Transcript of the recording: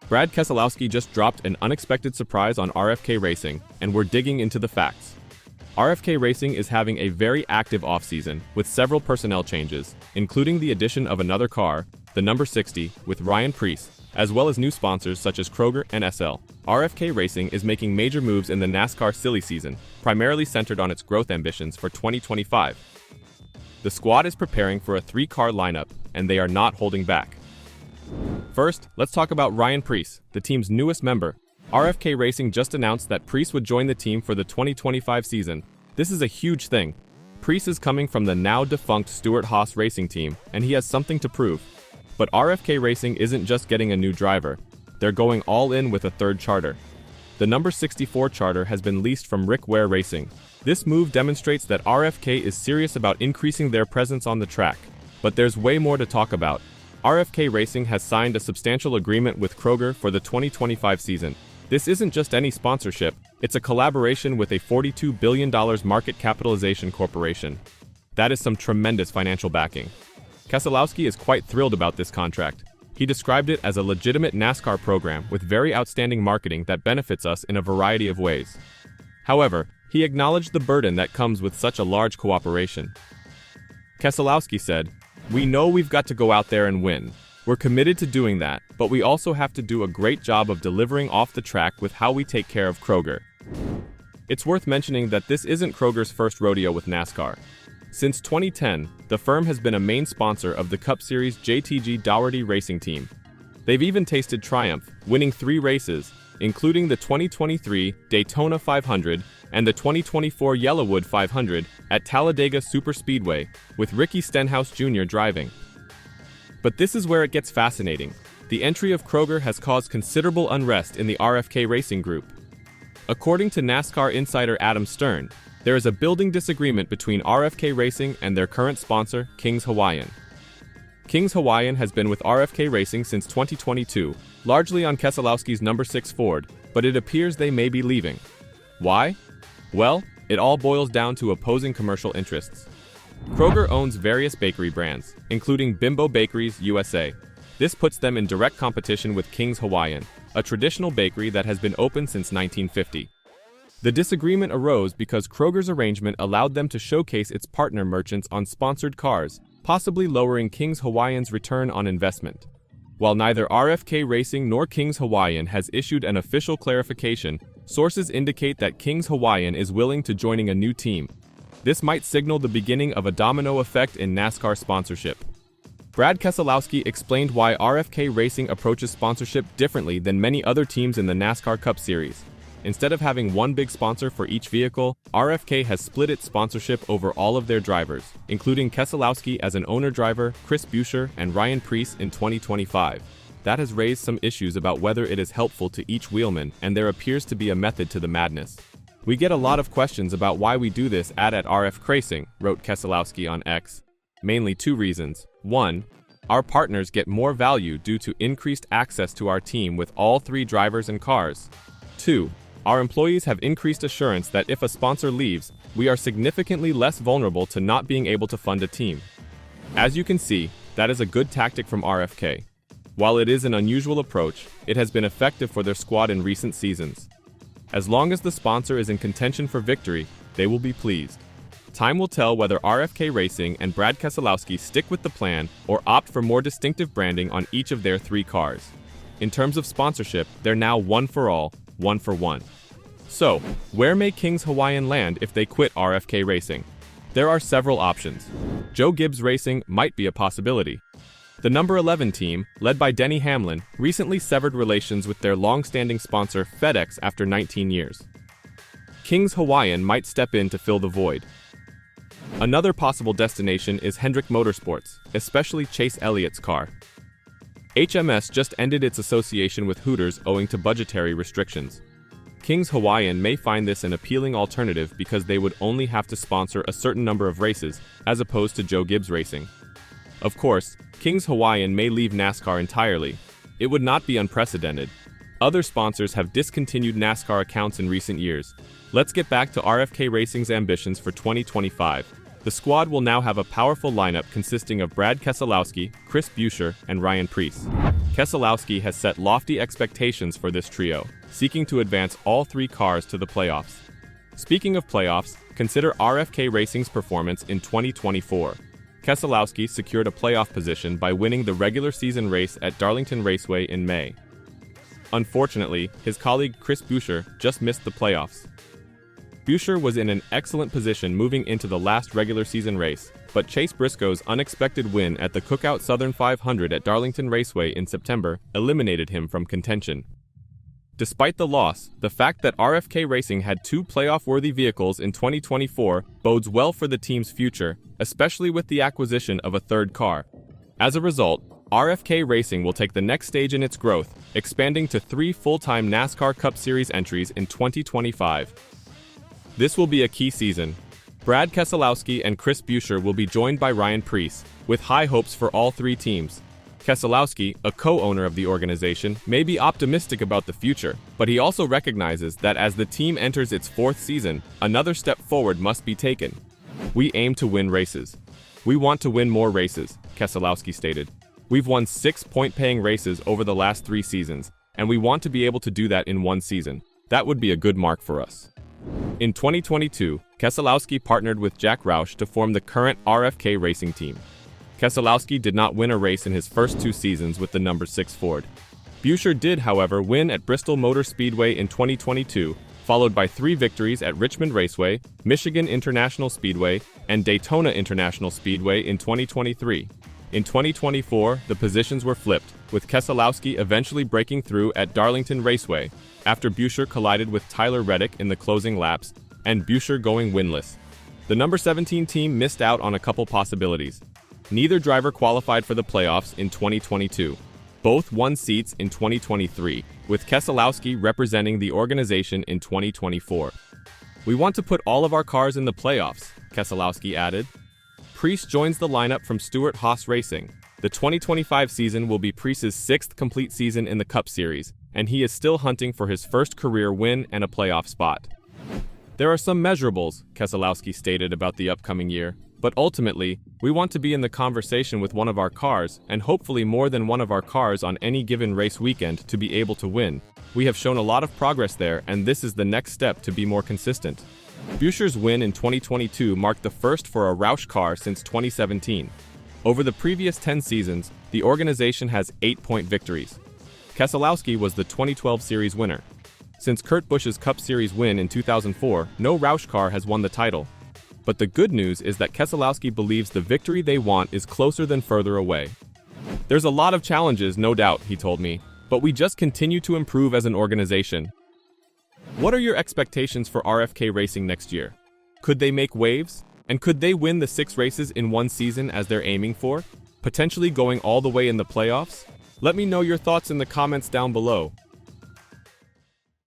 Brad Keselowski just dropped an unexpected surprise on RFK Racing, and we're digging into the facts. RFK Racing is having a very active offseason, with several personnel changes, including the addition of another car, the number 60, with Ryan Preece, as well as new sponsors such as Kroger and SL. RFK Racing is making major moves in the NASCAR silly season, primarily centered on its growth ambitions for 2025. The squad is preparing for a 3-car lineup, and they are not holding back. First, let's talk about Ryan Preece, the team's newest member. RFK Racing just announced that Preece would join the team for the 2025 season. This is a huge thing. Preece is coming from the now-defunct Stewart-Haas racing team, and he has something to prove. But RFK Racing isn't just getting a new driver. They're going all in with a third charter. The number 64 charter has been leased from Rick Ware Racing. This move demonstrates that RFK is serious about increasing their presence on the track. But there's way more to talk about. RFK Racing has signed a substantial agreement with Kroger for the 2025 season. This isn't just any sponsorship, it's a collaboration with a $42 billion market capitalization corporation. That is some tremendous financial backing. Keselowski is quite thrilled about this contract. He described it as a legitimate NASCAR program with very outstanding marketing that benefits us in a variety of ways. However, he acknowledged the burden that comes with such a large cooperation. Keselowski said, "We know we've got to go out there and win. We're committed to doing that, but we also have to do a great job of delivering off the track with how we take care of Kroger." It's worth mentioning that this isn't Kroger's first rodeo with NASCAR. Since 2010, the firm has been a main sponsor of the Cup Series JTG Daugherty racing team. They've even tasted triumph, winning 3 races, including the 2023 Daytona 500 and the 2024 Yellowwood 500 at Talladega Superspeedway, with Ricky Stenhouse Jr. driving. But this is where it gets fascinating. The entry of Kroger has caused considerable unrest in the RFK Racing Group. According to NASCAR insider Adam Stern, there is a building disagreement between RFK Racing and their current sponsor, Kings Hawaiian. Kings Hawaiian has been with RFK Racing since 2022, largely on Keselowski's number 6 Ford, but it appears they may be leaving. Why? Well, it all boils down to opposing commercial interests. Kroger owns various bakery brands, including Bimbo Bakeries USA. This puts them in direct competition with Kings Hawaiian, a traditional bakery that has been open since 1950. The disagreement arose because Kroger's arrangement allowed them to showcase its partner merchants on sponsored cars, possibly lowering Kings Hawaiian's return on investment. While neither RFK Racing nor Kings Hawaiian has issued an official clarification, sources indicate that Kings Hawaiian is willing to joining a new team. This might signal the beginning of a domino effect in NASCAR sponsorship. Brad Keselowski explained why RFK Racing approaches sponsorship differently than many other teams in the NASCAR Cup Series. Instead of having one big sponsor for each vehicle, RFK has split its sponsorship over all of their drivers, including Keselowski as an owner driver, Chris Buescher, and Ryan Preece in 2025. That has raised some issues about whether it is helpful to each wheelman, and there appears to be a method to the madness. "We get a lot of questions about why we do this at RFK Racing," wrote Keselowski on X. "Mainly 2 reasons. 1, our partners get more value due to increased access to our team with all 3 drivers and cars. 2, our employees have increased assurance that if a sponsor leaves, we are significantly less vulnerable to not being able to fund a team." As you can see, that is a good tactic from RFK. While it is an unusual approach, it has been effective for their squad in recent seasons. As long as the sponsor is in contention for victory, they will be pleased. Time will tell whether RFK Racing and Brad Keselowski stick with the plan or opt for more distinctive branding on each of their 3 cars. In terms of sponsorship, they're now one for all, one for one. So, where may Kings Hawaiian land if they quit RFK Racing? There are several options. Joe Gibbs Racing might be a possibility. The number 11 team, led by Denny Hamlin, recently severed relations with their long-standing sponsor FedEx after 19 years. Kings Hawaiian might step in to fill the void. Another possible destination is Hendrick Motorsports, especially Chase Elliott's car. HMS just ended its association with Hooters owing to budgetary restrictions. Kings Hawaiian may find this an appealing alternative because they would only have to sponsor a certain number of races, as opposed to Joe Gibbs Racing. Of course, Kings Hawaiian may leave NASCAR entirely. It would not be unprecedented. Other sponsors have discontinued NASCAR accounts in recent years. Let's get back to RFK Racing's ambitions for 2025. The squad will now have a powerful lineup consisting of Brad Keselowski, Chris Buescher, and Ryan Preece. Keselowski has set lofty expectations for this trio, seeking to advance all three cars to the playoffs. Speaking of playoffs, consider RFK Racing's performance in 2024. Keselowski secured a playoff position by winning the regular season race at Darlington Raceway in May. Unfortunately, his colleague Chris Buescher just missed the playoffs. Buescher was in an excellent position moving into the last regular season race, but Chase Briscoe's unexpected win at the Cookout Southern 500 at Darlington Raceway in September eliminated him from contention. Despite the loss, the fact that RFK Racing had two playoff-worthy vehicles in 2024 bodes well for the team's future, especially with the acquisition of a third car. As a result, RFK Racing will take the next stage in its growth, expanding to 3 full-time NASCAR Cup Series entries in 2025. This will be a key season. Brad Keselowski and Chris Buescher will be joined by Ryan Preece, with high hopes for all three teams. Keselowski, a co-owner of the organization, may be optimistic about the future, but he also recognizes that as the team enters its 4th season, another step forward must be taken. "We aim to win races. We want to win more races," Keselowski stated. "We've won 6 point-paying races over the last 3 seasons, and we want to be able to do that in one season. That would be a good mark for us." In 2022, Keselowski partnered with Jack Roush to form the current RFK Racing team. Keselowski did not win a race in his first 2 seasons with the number 6 Ford. Buescher did, however, win at Bristol Motor Speedway in 2022, followed by 3 victories at Richmond Raceway, Michigan International Speedway, and Daytona International Speedway in 2023. In 2024, the positions were flipped, with Keselowski eventually breaking through at Darlington Raceway, after Buescher collided with Tyler Reddick in the closing laps, and Buescher going winless. The number 17 team missed out on a couple possibilities. Neither driver qualified for the playoffs in 2022. Both won seats in 2023, with Keselowski representing the organization in 2024. "We want to put all of our cars in the playoffs," Keselowski added. Preece joins the lineup from Stewart-Haas Racing. The 2025 season will be Preece's 6th complete season in the Cup Series, and he is still hunting for his first career win and a playoff spot. "There are some measurables," Keselowski stated about the upcoming year, "but ultimately, we want to be in the conversation with one of our cars, and hopefully more than one of our cars on any given race weekend to be able to win. We have shown a lot of progress there, and this is the next step to be more consistent." Buescher's win in 2022 marked the first for a Roush car since 2017. Over the previous 10 seasons, the organization has 8-point victories. Keselowski was the 2012 series winner. Since Kurt Busch's Cup Series win in 2004, no Roush car has won the title. But the good news is that Keselowski believes the victory they want is closer than further away. "There's a lot of challenges, no doubt," he told me, "but we just continue to improve as an organization." What are your expectations for RFK Racing next year? Could they make waves? And could they win the 6 races in one season as they're aiming for? Potentially going all the way in the playoffs? Let me know your thoughts in the comments down below.